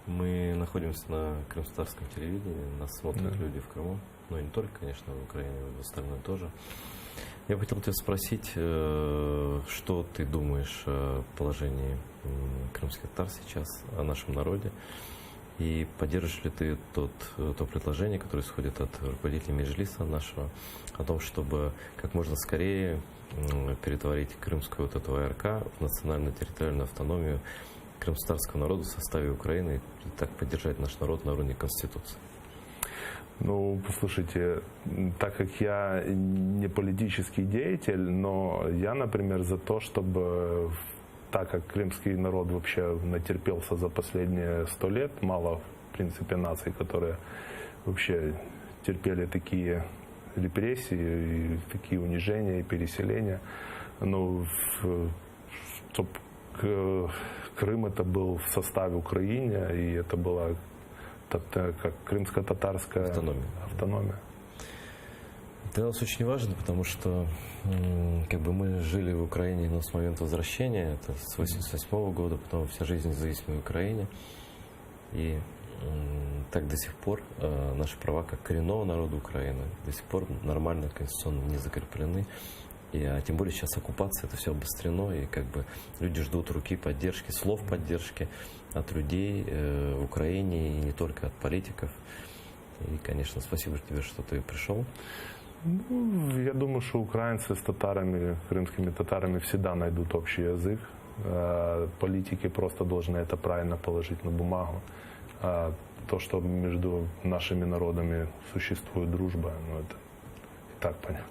Мы находимся на крымстарском телевидении, нас смотрят люди в Крыму, ну и не только, конечно, в Украине, в остальном тоже. Я бы хотел тебя спросить, что ты думаешь о положении крымских татар сейчас, о нашем народе, и поддержишь ли ты то предложение, которое исходит от руководителя Меджлиса нашего, о том, чтобы как можно скорее перетворить крымскую вот эту АРК в национальную территориальную автономию крымстарского народа в составе Украины и так поддержать наш народ на уровне Конституции? Ну, послушайте, так как я не политический деятель, но я, например, за то, чтобы, так как крымский народ вообще натерпелся за последние 100 лет, мало, в принципе, наций, которые вообще терпели такие репрессии, и такие унижения и переселения, но чтобы Крым это был в составе Украины, и это была как крымско-татарская автономия. Для нас очень важно, потому что как бы мы жили в Украине, но с момента возвращения, это с 1988 года, потом вся жизнь независимой в Украине. И так до сих пор наши права как коренного народа Украины до сих пор нормально, конституционно не закреплены. А тем более сейчас оккупация, это все обострено, и как бы люди ждут руки поддержки, слов поддержки от людей в Украине, и не только от политиков. И, конечно, спасибо тебе, что ты пришел. Ну, я думаю, что украинцы с татарами, крымскими татарами всегда найдут общий язык. Политики просто должны это правильно положить на бумагу. То, что между нашими народами существует дружба, ну это и так понятно.